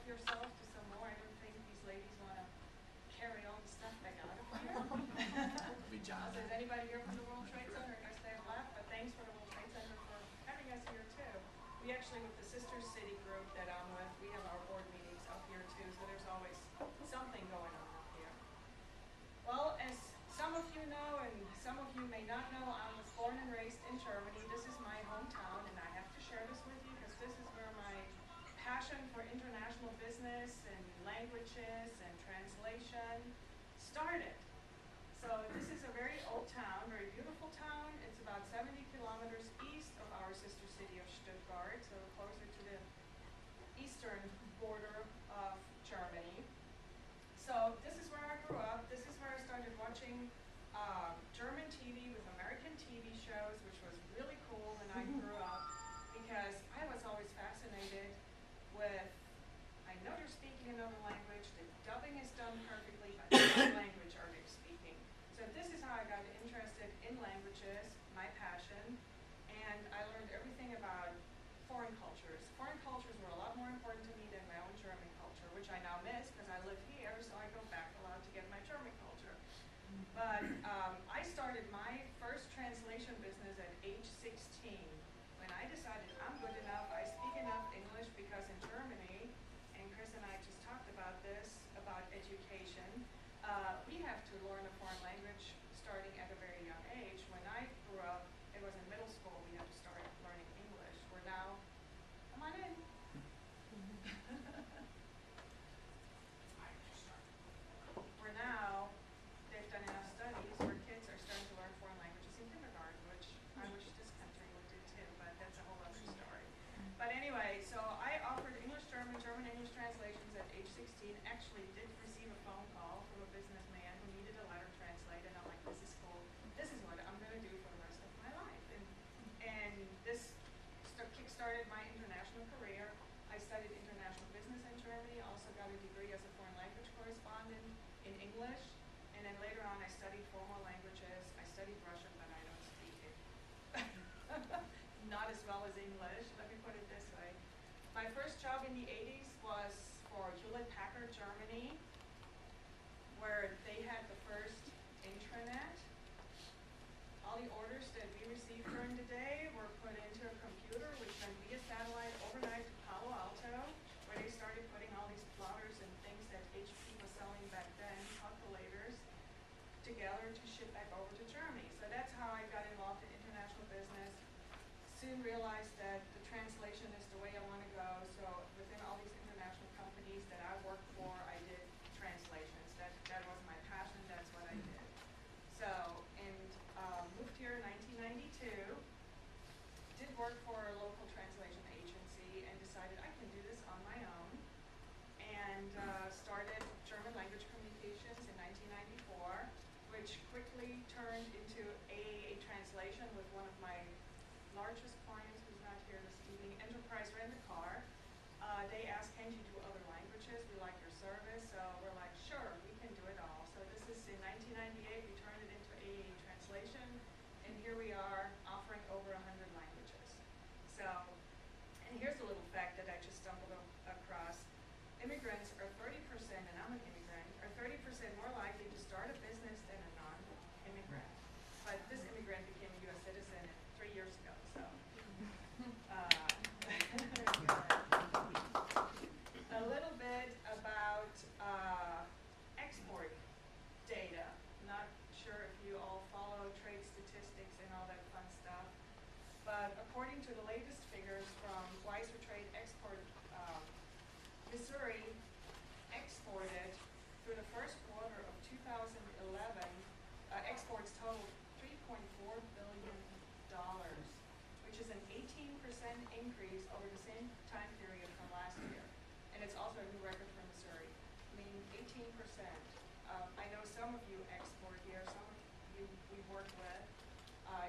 yourself to some more? I don't think these ladies want to carry all the stuff back out of here. Be John. So is anybody here from the World Trade Center? I guess they have left, but thanks for the World Trade Center for having us here too. We actually, with the Sister City group that I'm with, we have our board meetings up here too, so there's always something going on up here. Well, as some of you know, and some of you may not know, I was born and raised in Germany. This is my hometown, and I have to share this with you because this is where my passion for international business and languages and translation started. So this is a very old town, very beautiful town. It's about 70 kilometers east of our sister city of Stuttgart, so closer to the eastern border of Germany. So this is where I grew up. This is where I started watching German TV with American TV shows, which was really cool when I grew up because I was always fascinated with, I know they're speaking another language, the dubbing is done perfectly, but what language are they speaking? So this is how I got interested in languages, my passion, and I learned everything about foreign cultures. Foreign cultures were a lot more important to me than my own German culture, which I now miss because I live here, so I go back a lot to get my German culture. But I started my first translation business at age 16 when I decided I'm good enough, I speak enough English because in Germany, and Chris and I just talked about this, about education, we have to learn a foreign language starting at a very young age. When I grew up, it was in middle school, we had to start learning English. We're now, come on in. We're now, they've done enough studies where kids are starting to learn foreign languages in kindergarten, which I wish this country would do too, but that's a whole other story. But anyway, so I offered English, German, German, English translations at age 16. Actually did receive a phone call from a businessman who needed a letter translated. And I'm like, this is cool. This is what I'm going to do for the rest of my life. And this kick-started my international career. I studied international business in Germany, also got a degree as a foreign language correspondent in English. And then later on, I studied 4 more languages. I studied Russian, but I don't speak it. Not as well as English, let me put it this way. My first job in the 80s was for Hewlett-Packard, Germany, where they had the first intranet. All the orders that we received during the day were put into a computer, which went via satellite overnight to Palo Alto, where they started putting all these plotters and things that HP was selling back then, calculators, together to ship back over to Germany. So that's how I got involved in international business. Soon realized that the translation is the way I want to go. So within all these international companies that I worked for, I did translations. That was my passion. That's what I did. So, and moved here in 1992. Did work for a local translation agency and decided I can do this on my own. And started German language communications in 1994, which quickly turned into a translation with one of my largest clients, who's not here this evening, Enterprise Rent-A-Car. They asked, can you do other languages? We like your service. So we're like, sure, we can do it all. So this is in 1998, we turned it into a translation, and here we are offering over 100 languages. So, and here's a little fact that I just stumbled across. Immigrants are 30%, and I'm an immigrant, are 30% more likely to start a business than a non-immigrant. But this immigrant became a U.S. citizen 3 years ago, so. A little bit about export data. Not sure if you all follow trade statistics and all that fun stuff, but according to the latest figures from Wiser Trade Export, Missouri exported through the first quarter of 2011, exports totaled $3.4 billion, which is an 18% increase over the same time period from last year. And it's also a new record for Missouri. I mean, 18%. I know some of you export here, some of you we work with.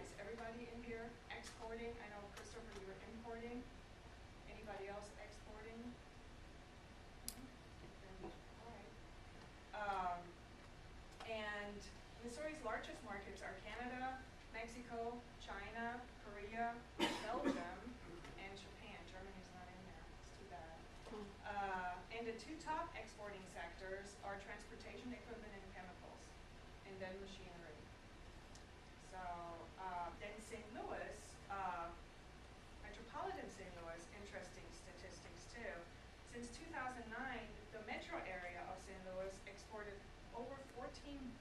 Is everybody in here exporting? I know, Christopher, you were importing. Anybody else exporting? All right. And Missouri's largest markets are Canada, Mexico, China, Korea, Belgium, and Japan. Germany's not in there. It's too bad. And And the two top exporting sectors are transportation equipment and chemicals, and then machinery. So then St. Louis, metropolitan St. Louis, interesting statistics too. Since 2009, the metro area of St. Louis exported over $14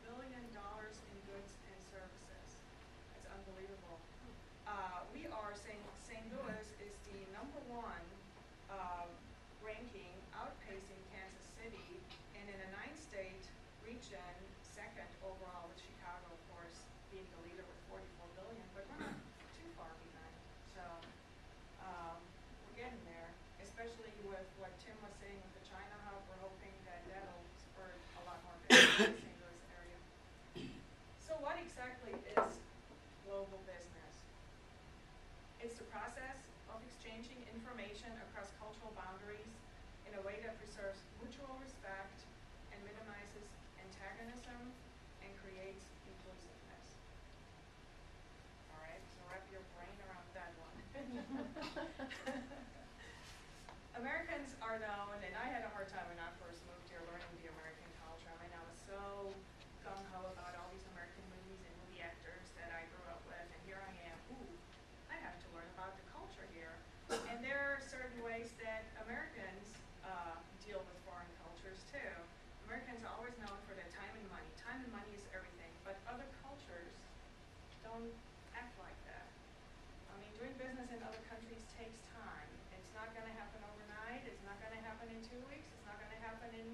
billion in goods and services. That's unbelievable. We are saying St. Louis is the #1 ranking, outpacing Kansas City, and in a 9-state region, second overall, with Chicago, of course, being the leader with 44 billion, but we're not too far behind. So we're getting there, especially with what Tim was saying with the China hub. We're hoping that that'll spur a lot more business in the St. Louis area. So what exactly is global business? It's the process of exchanging information across cultural boundaries in a way that preserves mutual respect and minimizes antagonism and creates inclusiveness. All right, so wrap your brain around that one. Americans are known, and I had a hard time when I first moved here learning the American culture. I mean, I was so gung-ho about all these American movies and movie actors that I grew up with, and here I am, I have to learn about the culture here. And there are certain ways that Americans deal with foreign cultures too. Americans are always known for their time and money. Time and money is everything, but other cultures don't act like that. I mean, doing business in other countries takes time. It's not going to happen overnight. It's not going to happen in 2 weeks. It's not going to happen in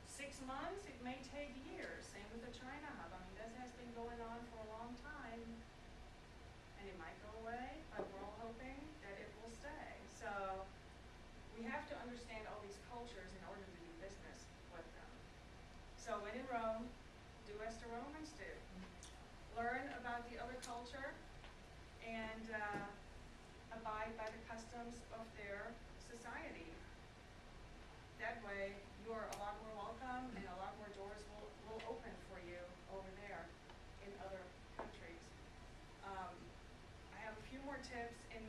6 months. It may take years. Same with the China hub. I mean, this has been going on for a long time, and it might go away, but we're all hoping that it will stay. So we have to understand all these cultures in order to do business with them. So when in Rome, do as the Romans do. Learn about the other culture and abide by the customs of their society. That way, you are a lot more welcome and a lot more doors will open for you over there in other countries. I have a few more tips, and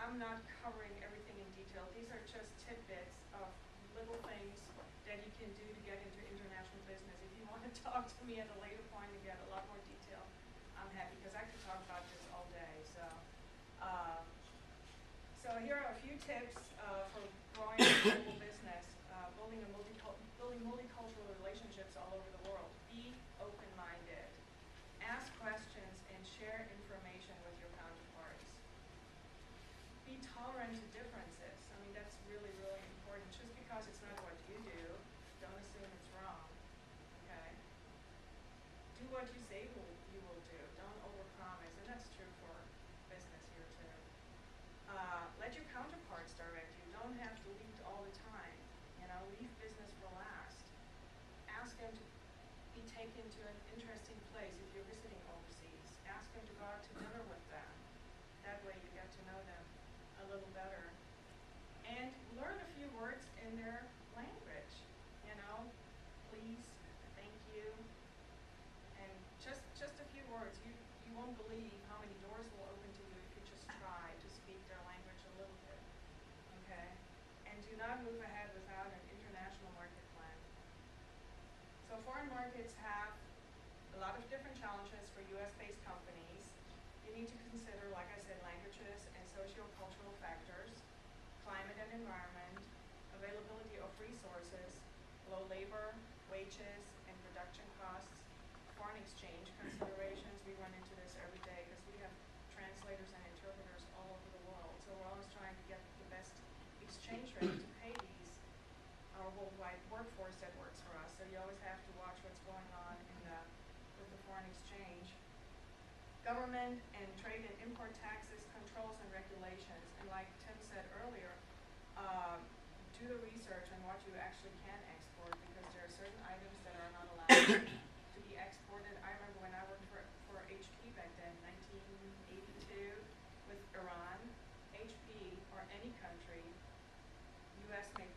I'm not covering everything in detail. These are just tidbits of little things that you can do to get into international business. If you want to talk to me at a later point and get a lot more detail, I'm happy, because I could talk about this all day. So here are a few tips for growing a global business, building multicultural relationships all over the world. Be open-minded. Ask questions and share information with your counterparts. Be tolerant to differences. I mean, that's really, really important. Just because it's not what you do, don't assume it's wrong. Okay? Do what you say you will do. Don't overpromise, and that's true for business here too. Let your counterparts direct you. Don't have to lead all the time. Leave business for last. Ask them to be taken to an interesting place if you're visiting overseas. Ask them to go out to dinner with them. That way you get to know them a little better. And learn a few words in their language. Please, thank you, and just a few words. You won't believe how many doors will open to you if you just try to speak their language a little bit. Okay? And do not move ahead without an international market plan. So foreign markets have a lot of different challenges for US-based companies. You need to consider, like I said, languages and socio-cultural factors, climate and environment, availability of resources, low labor, wages, and production costs, foreign exchange considerations. We run into this every day because we have translators and interpreters all over the world. So we're always trying to get the best exchange rate to pay our worldwide workforce that works for us. So you always have to watch what's going on with the foreign exchange. Government and trade and import taxes, controls and regulations. And like Tim said earlier, do the research on what you actually can export, because there are certain items that are not allowed to be exported. I remember when I worked for HP back then, 1982, with Iran, HP or any country, US made